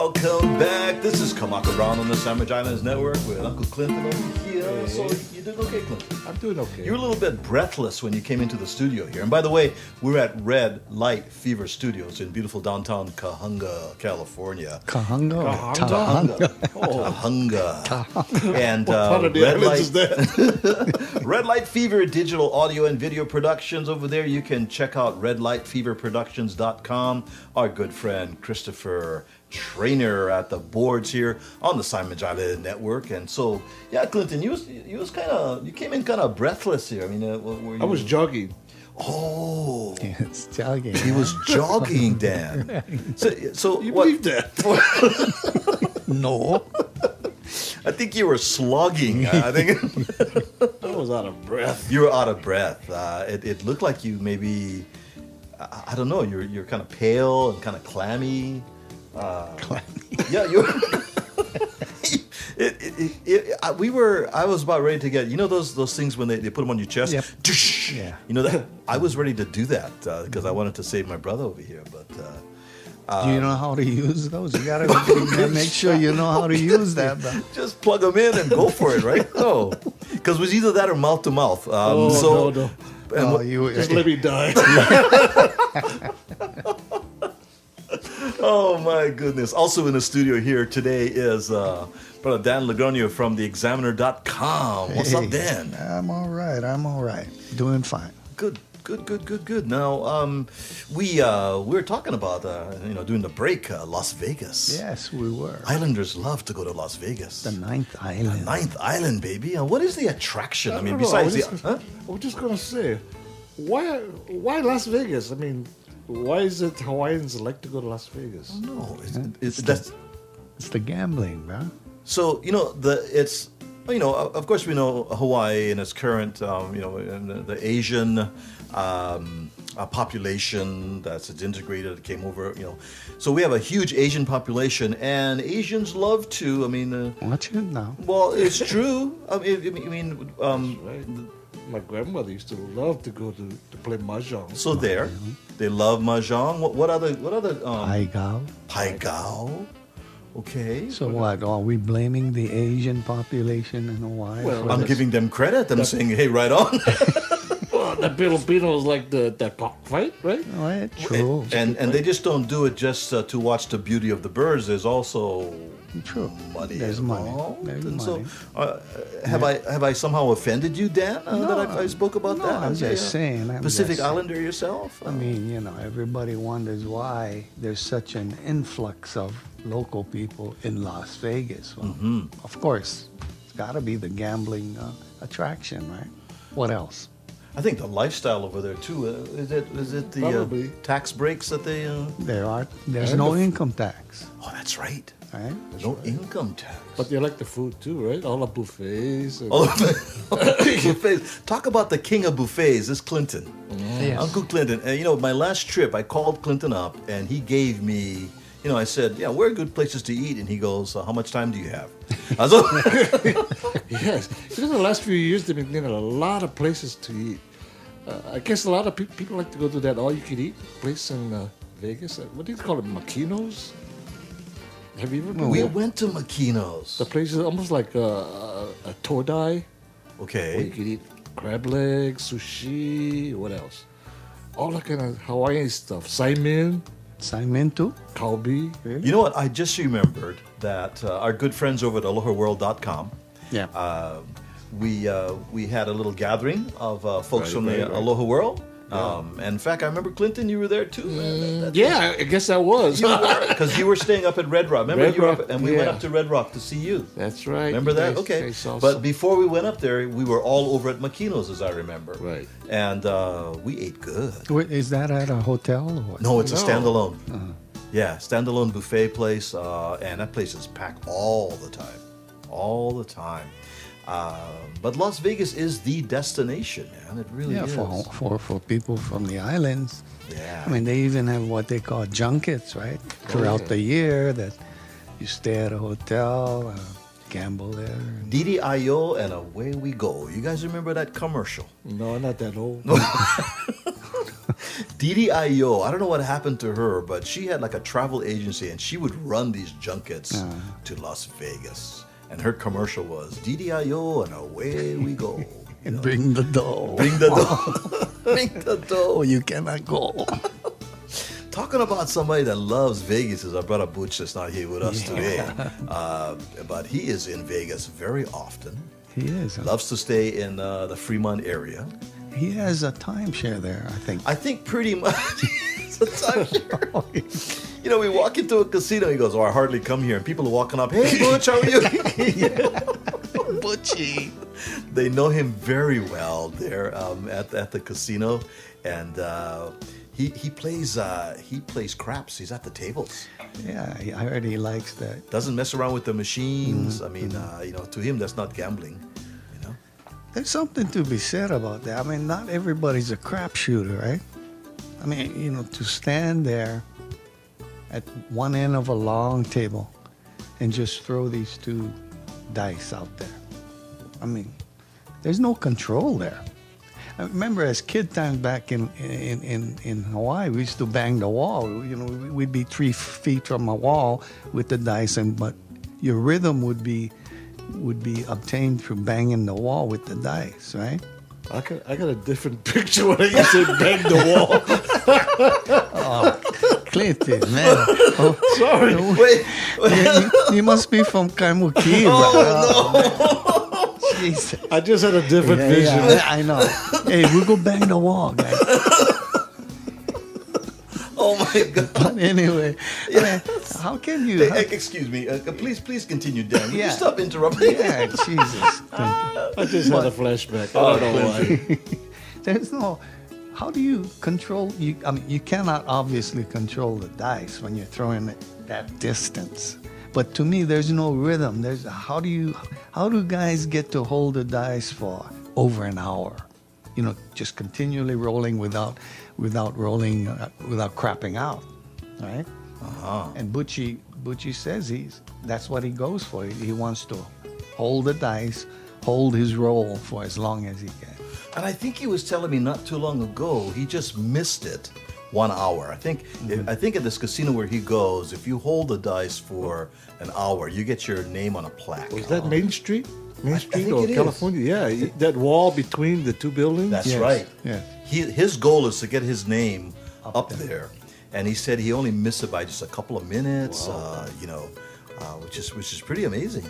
Welcome back. This is Kamaka Brown on the Sandwich Islands Network with Uncle Clinton over here. Hey. So you did okay, Clinton? I'm doing okay. You were a little bit breathless when you came into the studio here. And by the way, we're at Red Light Fever Studios in beautiful downtown Kahunga, California. Kahunga. Kahunga. And part of the Red islands is that? Red Light Fever digital audio and video productions over there. You can check out redlightfeverproductions.com. Our good friend Christopher Trainer at the boards here on the Simon Island Network. And so, yeah, Clinton, you came in kind of breathless here. I mean, were you? I was jogging. Oh, Yes, jogging. he was jogging, Dan. So You what? believe that? No. I think you were slogging. I think I was out of breath. you were out of breath. It looked like you maybe, I don't know. You're kind of pale and kind of clammy. Yeah, you. I was about ready to get. You know those things when they put them on your chest. Yep. Tush! Yeah. You know that. I was ready to do that because I wanted to save my brother over here, but. Do you know how to use those? You gotta make sure you know how to use that. Bro. Just plug them in and go for it, right? No, because it was either that or mouth to mouth. No. And Oh, you Just let me die. oh my goodness. Also in the studio here today is Brother Dan Lagronio from theexaminer.com. What's up, Dan? I'm all right. Doing fine. Good. Now, we were talking about doing the break, Las Vegas. Yes, we were. Islanders love to go to Las Vegas. The ninth island. Ninth Island, baby. What is the attraction? I mean, don't know. besides I was just gonna say, why Las Vegas? I mean, why is it Hawaiians like to go to Las Vegas? No, It's the gambling, bro. so of course we know Hawaii and its current and the Asian population that's integrated, it came over, so we have a huge Asian population, and Asians love to, Watch it now. well, it's true. Right. My grandmother used to love to go to play mahjong. So they love mahjong. What other Paigao. Paigao. Okay. So what? Are we blaming the Asian population in Hawaii? Well, for I'm this? giving them credit. I'm saying, hey, right on. Well, the Filipinos like that cockfight, right? Right, true. and they just don't do it just to watch the beauty of the birds. There's also True. money There's money. involved. There's And money. so, have I somehow offended you, Dan, that I spoke about no, that? I'm as a, just saying. Pacific Islander yourself? I mean, everybody wonders why there's such an influx of local people in Las Vegas. Well, of course, it's got to be the gambling attraction, right? What else? I think the lifestyle over there too. Is it the Probably. tax breaks that they? There's no income tax, Oh, that's right. right? No income tax. But they like the food too, right? All the buffets. And Oh, buffets. Talk about the king of buffets. This Clinton, Yes. Uncle Clinton. And my last trip, I called Clinton up, and he gave me. I said, yeah, where are good places to eat? And he goes, how much time do you have? I was like, Yes. In the last few years, they've been getting a lot of places to eat. I guess a lot of people like to go to that all-you-can-eat place in Vegas. What do you call it? Makino's? Have you ever been we there? went to Makino's. The place is almost like a todai. Where you Okay. can eat crab legs, sushi, what else? All that kind of Hawaiian stuff. Saimin, Simon too? kalbi. You know what? I just remembered that our good friends over at AlohaWorld.com, Yeah. we had a little gathering of folks Right, from the right. Aloha World. And in fact, I remember Clinton, you were there too. Yeah, I guess I was. Because you were staying up at Red Rock. Remember, Red you were Rock, up, and we went yeah. up to Red Rock to see you. That's right. Remember that? You Okay. guys saw But some- before we went up there, we were all over at Makino's, as I remember. Right. And we ate good. Wait, is that at a hotel or what? No, it's a No. standalone. Yeah, standalone buffet place, and that place is packed all the time. But Las Vegas is the destination, man. It really Yeah, is. for people from the islands. Yeah. I mean, they even have what they call junkets, right? Throughout yeah. the year that you stay at a hotel, gamble there. DDIO and away we go. You guys remember that commercial? No, not that old. Didi Ayo, I don't know what happened to her, but she had like a travel agency and she would run these junkets to Las Vegas. And her commercial was Didi Ayo and away we go. You And know. bring the dough. Bring the dough. Bring the dough. Oh, you cannot go. Talking about somebody that loves Vegas is our brother Butch that's not here with us today. But he is in Vegas very often. He is. Loves to stay in the Fremont area. He has a timeshare there, I think. I think pretty much it's a timeshare. You know, we walk into a casino, he goes, oh, I hardly come here. And people are walking up, hey, Butch, how are you? Butchie. They know him very well there at the casino. And he plays craps. He's at the tables. Yeah, I heard he likes that. Doesn't mess around with the machines. I mean, you know, to him, that's not gambling. You know, There's something to be said about that. I mean, not everybody's a crap shooter, right? I mean, you know, to stand there at one end of a long table and just throw these two dice out there. I mean, there's no control there. I remember as kid times back in Hawaii, we used to bang the wall. You know, we'd be 3 feet from a wall with the dice, but your rhythm would be obtained through banging the wall with the dice, right? I got a different picture when you said bang the wall. Clinton, man. Oh, Sorry. wait. you must be from Kaimuki, Oh, Jesus. I just had a different vision. Yeah, I know. Hey, we go bang the wall, guys. Oh my God. But anyway, I mean, how can you? Hey, excuse me. Please continue, Dan. Will you Yeah. stop interrupting? Yeah, Jesus. I just had a flashback. I don't know why. There's no. How do you control? I mean, you cannot obviously control the dice when you're throwing it that distance. But to me, there's no rhythm. How do guys get to hold the dice for over an hour? You know, just continually rolling without rolling, without crapping out, right? And Butchie says that's what he goes for. He wants to hold the dice, hold his roll for as long as he can. And I think he was telling me not too long ago, he just missed it 1 hour. I think at this casino where he goes, if you hold the dice for an hour, you get your name on a plaque. Was that Main Street? Main Street think or it is. California? Yeah, that wall between the two buildings. That's Yes, right. yeah. His goal is to get his name up there. there. And he said he only missed it by just a couple of minutes, you know, which is pretty amazing.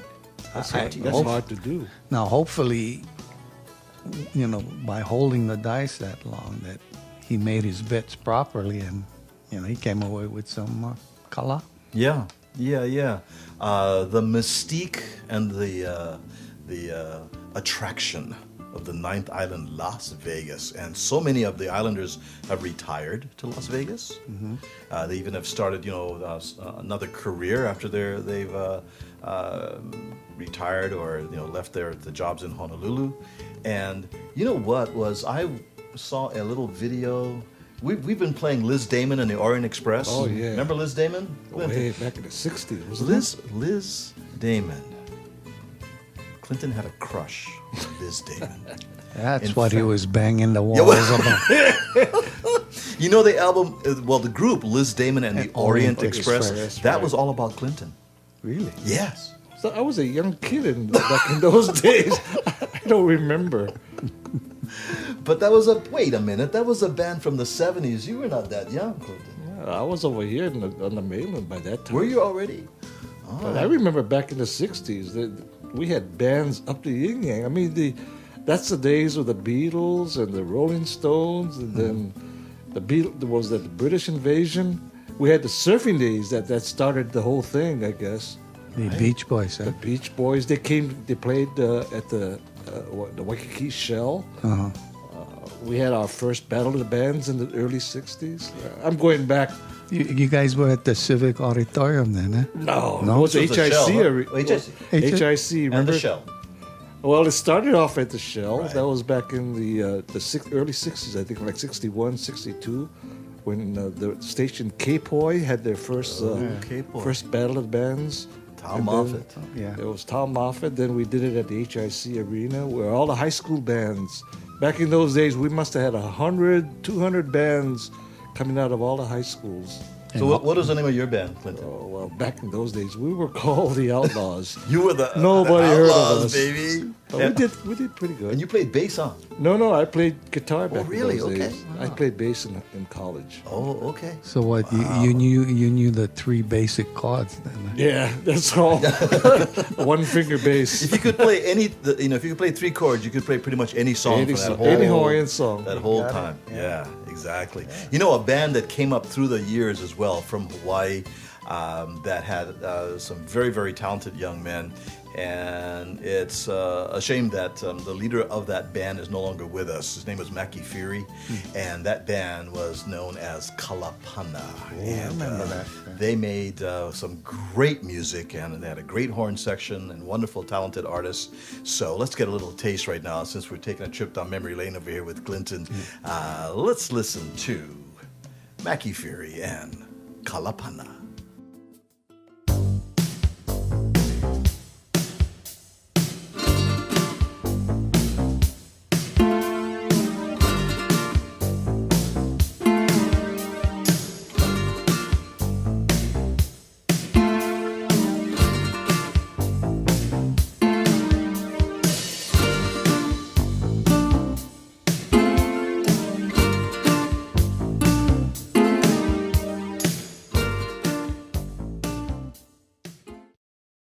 That's I- hard, that's hard to do. Now, hopefully, you know, by holding the dice that long, that he made his bets properly, and you know, he came away with some kala. Yeah. The mystique and the attraction of the ninth island, Las Vegas, and so many of the islanders have retired to Las Vegas. They even have started, you know, another career after they've retired or left the jobs in Honolulu. And you know what was I saw a little video. We've been playing Liz Damon and the Orient Express. Oh, yeah. Remember Liz Damon? Way back in the 60s, wasn't it? Liz Damon. Clinton had a crush on Liz Damon. That's In what he fact- was banging the walls about. You know the album, the group Liz Damon and the And Orient Orient Express, Express, that right. was all about Clinton. Really? Yes. So I was a young kid back in those days. I don't remember. But that was a band from the 70s. You were not that young, Clinton. I was over here on the mainland by that time. Were you already? But I remember back in the 60s that we had bands up the yin yang. I mean, that's the days of the Beatles and the Rolling Stones, and then there was the British invasion. We had the surfing days that started the whole thing, I guess. The Beach Boys, The huh? Beach Boys, they played at the Waikiki Shell. Uh-huh. We had our first Battle of the Bands in the early 60s. I'm going back. You guys were at the Civic Auditorium then, huh? No, No? it was This was the HIC. Shell, huh? HIC. HIC, remember? And the Shell. Well, it started off at the Shell. Right. That was back in the early 60s, I think, like 61, 62, when the station Cape Hoy had their first Cape Hoy. first Battle of the Bands. Tom And then Moffat. Yeah. There was Tom Moffat. Then we did it at the HIC Arena, where all the high school bands. Back in those days, we must have had 100, 200 bands coming out of all the high schools. So what was the name of your band, Clinton? Oh, well, back in those days, we were called the Outlaws. You were the Nobody the heard of Outlaws, us. baby. But we did pretty good. And you played bass on. No, I played guitar back really? in those Okay. days. I played bass in college. Oh, okay. So what? You knew the three basic chords then? Huh? Yeah, that's all. One finger bass. If you could play if you could play three chords, you could play pretty much any song Any from that song- whole any Hawaiian song. That whole got it. time. Yeah, exactly. You know, a band that came up through the years as well from Hawaii that had some very, very talented young men. And it's a shame that the leader of that band is no longer with us. His name was Maki Fury, and that band was known as Kalapana. I remember that. They made some great music, and they had a great horn section and wonderful, talented artists. So let's get a little taste right now, since we're taking a trip down memory lane over here with Clinton. Let's listen to Maki Fury and Kalapana.